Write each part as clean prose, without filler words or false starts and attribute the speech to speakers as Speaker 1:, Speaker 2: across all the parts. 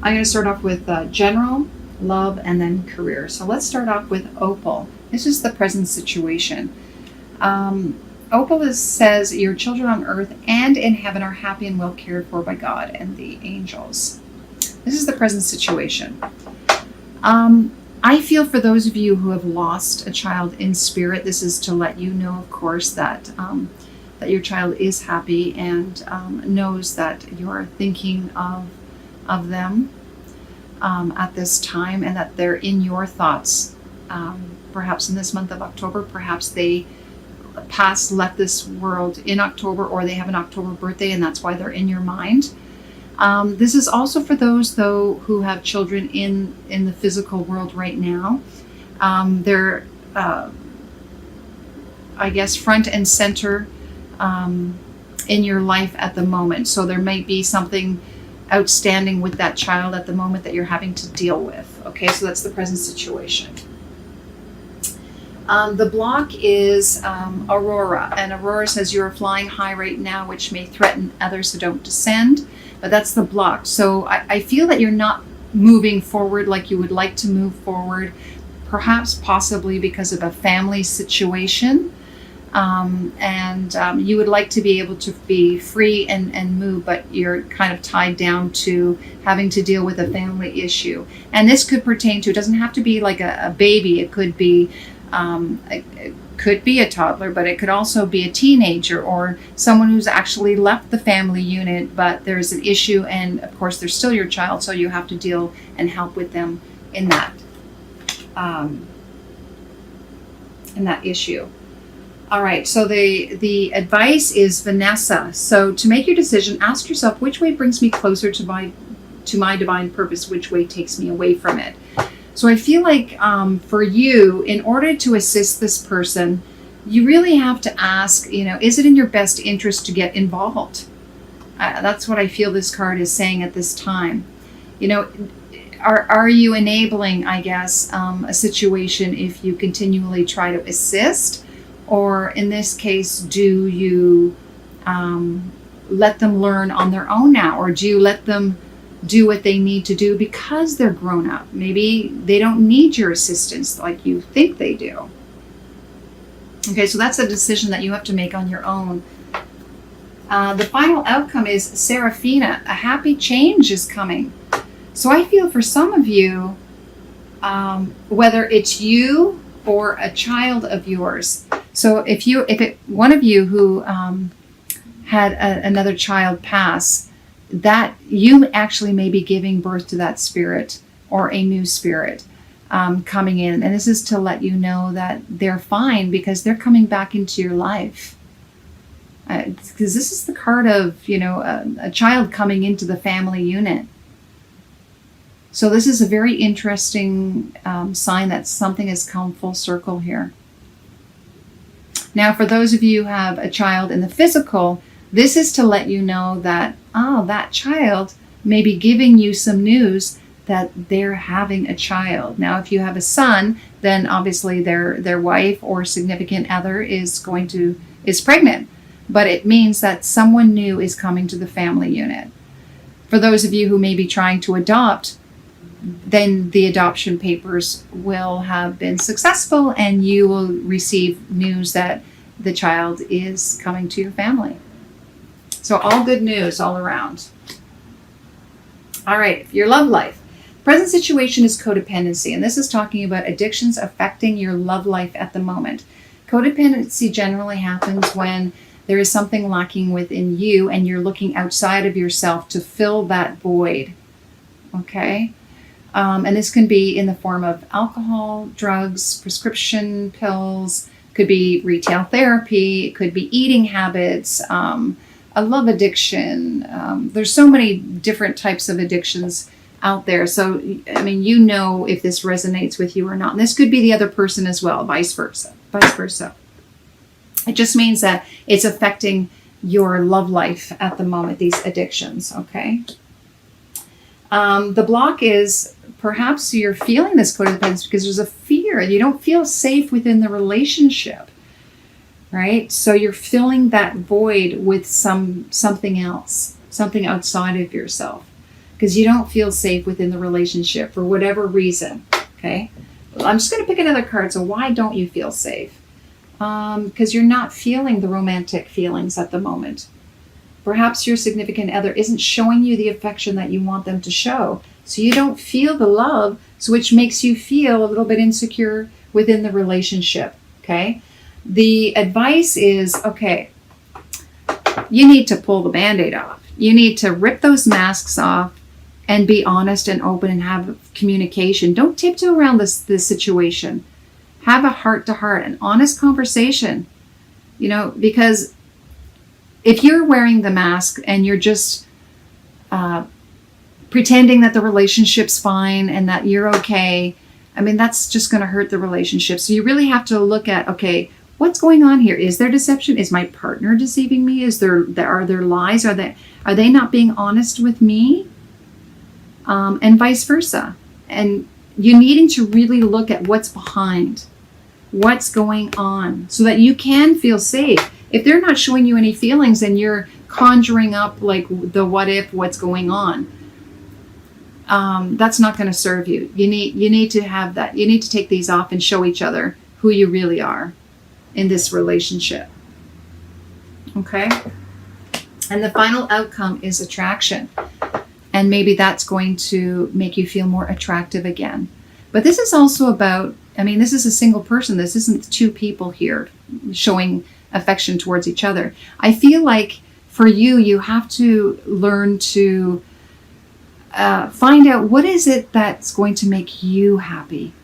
Speaker 1: I'm going to start off with general, love, and then career. So let's start off with Opal. This is the present situation. Opal says, your children on earth and in heaven are happy and well cared for by God and the angels. This is the present situation. I feel for those of you who have lost a child in spirit, this is to let you know, of course, that that your child is happy and knows that you're thinking of them at this time, and that they're in your thoughts. Perhaps in this month of October, perhaps they left this world in October, or they have an October birthday, and that's why they're in your mind. This is also for those, though, who have children in the physical world right now. They're, I guess, front and center in your life at the moment. So there might be something outstanding with that child at the moment that you're having to deal with. Okay, so that's the present situation. The block is Aurora, and Aurora says you're flying high right now, which may threaten others who don't descend, but that's the block. So I feel that you're not moving forward like you would like to move forward, perhaps possibly because of a family situation, and you would like to be able to be free and move, but you're kind of tied down to having to deal with a family issue. And this could pertain to, it doesn't have to be like a baby, it could be it could be a toddler, but it could also be a teenager or someone who's actually left the family unit, but there's an issue, and of course they're still your child, so you have to deal and help with them in that issue. All right, so the advice is Vanessa. So to make your decision, ask yourself, which way brings me closer to my divine purpose, which way takes me away from it. So I feel like for you, in order to assist this person, you really have to ask, is it in your best interest to get involved? That's what I feel this card is saying at this time. Are you enabling, I guess, a situation if you continually try to assist? Or in this case, do you let them learn on their own now? Or do you let them do what they need to do because they're grown up? Maybe they don't need your assistance like you think they do. Okay, so that's a decision that you have to make on your own. The final outcome is Seraphina. A happy change is coming. So I feel for some of you, whether it's you or a child of yours. So one of you who had another child pass, that you actually may be giving birth to that spirit or a new spirit coming in. And this is to let you know that they're fine because they're coming back into your life. Because this is the card of, a child coming into the family unit. So this is a very interesting sign that something has come full circle here. Now, for those of you who have a child in the physical, this is to let you know that, that child may be giving you some news that they're having a child. Now, if you have a son, then obviously their wife or significant other is pregnant. But it means that someone new is coming to the family unit. For those of you who may be trying to adopt, then the adoption papers will have been successful and you will receive news that the child is coming to your family. So all good news all around. All right, your love life. Present situation is codependency, and this is talking about addictions affecting your love life at the moment. Codependency generally happens when there is something lacking within you and you're looking outside of yourself to fill that void. Okay? And this can be in the form of alcohol, drugs, prescription pills, could be retail therapy, it could be eating habits, a love addiction. There's so many different types of addictions out there. So, if this resonates with you or not. And this could be the other person as well, vice versa. It just means that it's affecting your love life at the moment, these addictions, okay? The block is perhaps you're feeling this codependency because there's a fear. You don't feel safe within the relationship, right? So you're filling that void with something else, something outside of yourself. because you don't feel safe within the relationship for whatever reason. Okay. I'm just going to pick another card. So why don't you feel safe? Because you're not feeling the romantic feelings at the moment. Perhaps your significant other isn't showing you the affection that you want them to show. So you don't feel the love, so which makes you feel a little bit insecure within the relationship. Okay. The advice is, okay, you need to pull the Band-Aid off. You need to rip those masks off and be honest and open and have communication. Don't tiptoe around this situation. Have a heart-to-heart, an honest conversation. Because if you're wearing the mask and you're just pretending that the relationship's fine and that you're okay, that's just going to hurt the relationship. So you really have to look at, okay, what's going on here? Is there deception? Is my partner deceiving me? Are there lies? Are they not being honest with me? And vice versa. And you needing to really look at what's behind, what's going on, so that you can feel safe. If they're not showing you any feelings and you're conjuring up like the what if, what's going on, that's not going to serve you. You need to have that. You need to take these off and show each other who you really are in this relationship. Okay? And the final outcome is attraction. And maybe that's going to make you feel more attractive again. But this is also about, this is a single person. This isn't two people here showing affection towards each other. I feel like for you, you have to learn to find out what is it that's going to make you happy,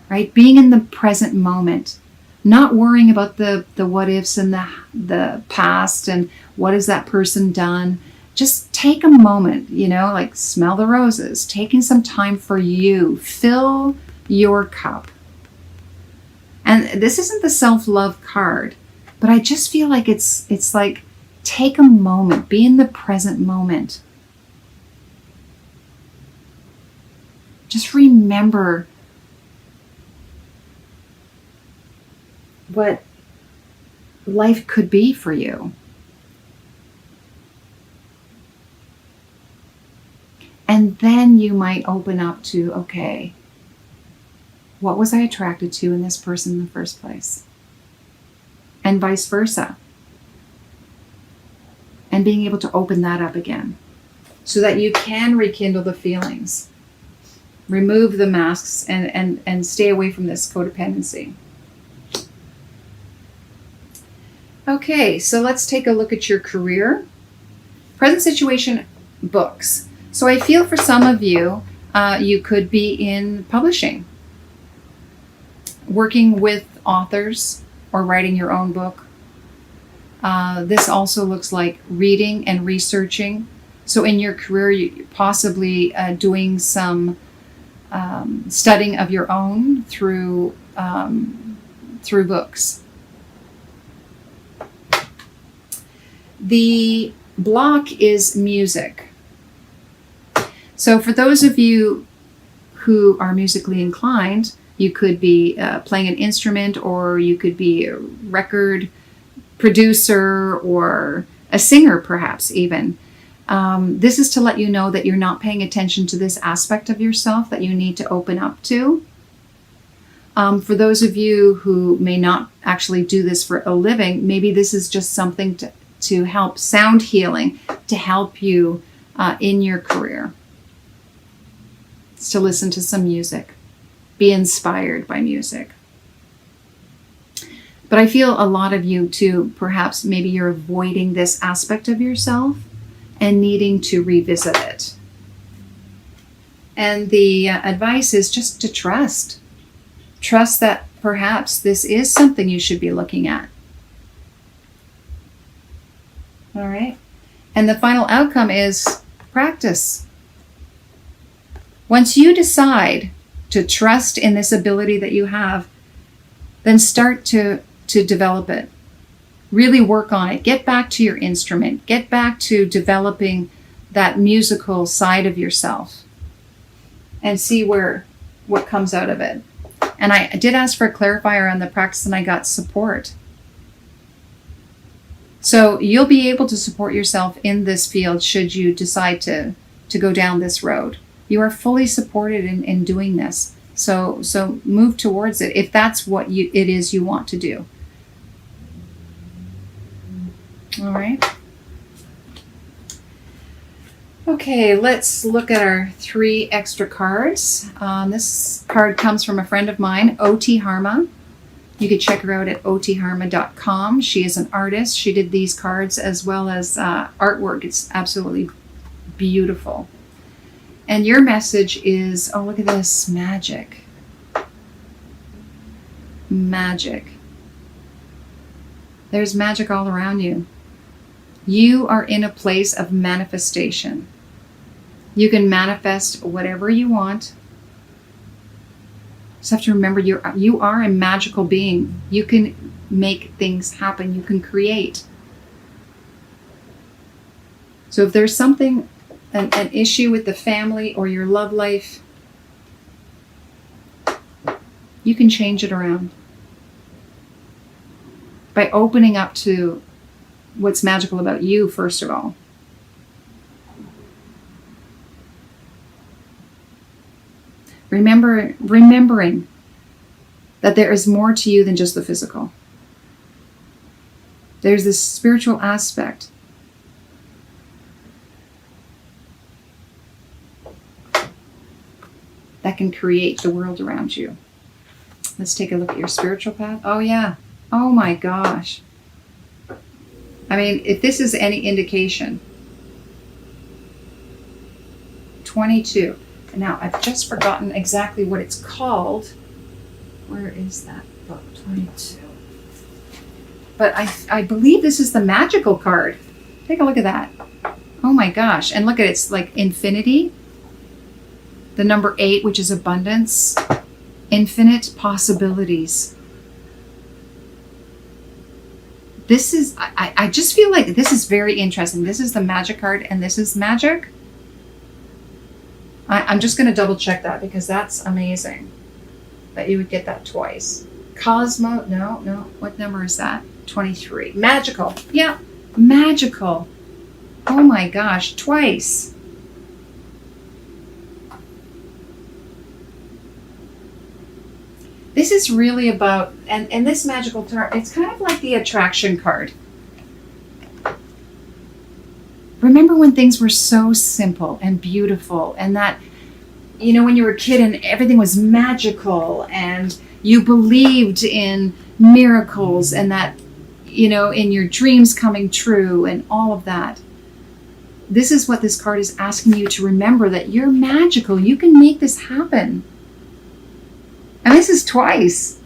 Speaker 1: right? Being in the present moment, not worrying about the what ifs and the past and what has that person done. Just take a moment, like smell the roses, taking some time for you. Fill your cup. And this isn't the self-love card, but I just feel like it's like take a moment, be in the present moment. Just remember what life could be for you. And then you might open up to, okay, what was I attracted to in this person in the first place? And vice versa. And being able to open that up again so that you can rekindle the feelings. Remove the masks and stay away from this codependency. Okay, so let's take a look at your career. Present situation, books. So I feel for some of you, you could be in publishing, working with authors or writing your own book. This also looks like reading and researching. So in your career, you possibly doing some studying of your own through books. The block is music. So for those of you who are musically inclined, you could be playing an instrument, or you could be a record producer or a singer perhaps even. This is to let you know that you're not paying attention to this aspect of yourself that you need to open up to. For those of you who may not actually do this for a living, maybe this is just something to help, sound healing, to help you in your career. It's to listen to some music, be inspired by music. But I feel a lot of you too, perhaps maybe you're avoiding this aspect of yourself and needing to revisit it. And the advice is just to trust. Trust that perhaps this is something you should be looking at. All right. And the final outcome is practice. Once you decide to trust in this ability that you have, then start to develop it. Really work on it. Get back to your instrument. Get back to developing that musical side of yourself and see what comes out of it. And I did ask for a clarifier on the practice, and I got support. So you'll be able to support yourself in this field should you decide to to go down this road. You are fully supported in doing this. So move towards it if that's what it is you want to do. All right. Okay, let's look at our 3 extra cards. This card comes from a friend of mine, OT Harma. You can check her out at otharma.com. She is an artist. She did these cards as well as artwork. It's absolutely beautiful. And your message is, oh, look at this, magic. Magic. There's magic all around you. You are in a place of manifestation. You can manifest whatever you want. Just have to remember you are a magical being. You can make things happen. You can create. So if there's something, an issue with the family or your love life, you can change it around by opening up to what's magical about you, first of all. Remembering that there is more to you than just the physical. There's this spiritual aspect. That can create the world around you. Let's take a look at your spiritual path. Oh yeah. Oh my gosh. I mean, if this is any indication, 22. Now, I've just forgotten exactly what it's called. Where is that book? 22. But I believe this is the magical card. Take a look at that. Oh my gosh. And look at it. It's like infinity. The number 8, which is abundance. Infinite possibilities. This is, I just feel like this is very interesting. This is the magic card and this is magic. I'm just going to double check that because that's amazing that you would get that twice. Cosmo, no. What number is that? 23. Magical. Yeah, magical. Oh my gosh, twice. This is really about, and this magical card, it's kind of like the attraction card. Remember when things were so simple and beautiful and that, you know, when you were a kid and everything was magical and you believed in miracles and that, you know, in your dreams coming true and all of that. This is what this card is asking you to remember, that you're magical. You can make this happen. And this is twice.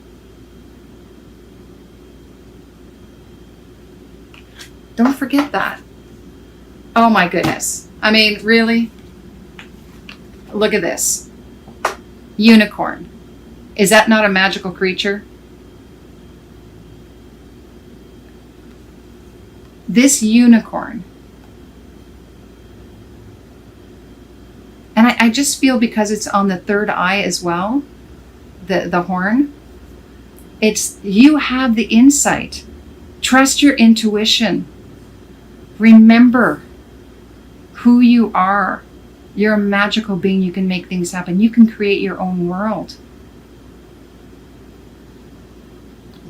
Speaker 1: Don't forget that. Oh my goodness. I mean, really? Look at this. Unicorn. Is that not a magical creature? This unicorn. And I just feel because it's on the third eye as well, the horn, it's, you have the insight. Trust your intuition. Remember who you are. You're a magical being. You can make things happen. You can create your own world.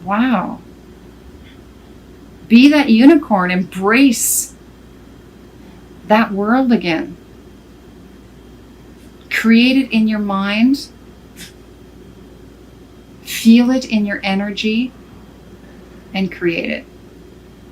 Speaker 1: Wow. Be that unicorn. Embrace that world again. Create it in your mind. Feel it in your energy and create it.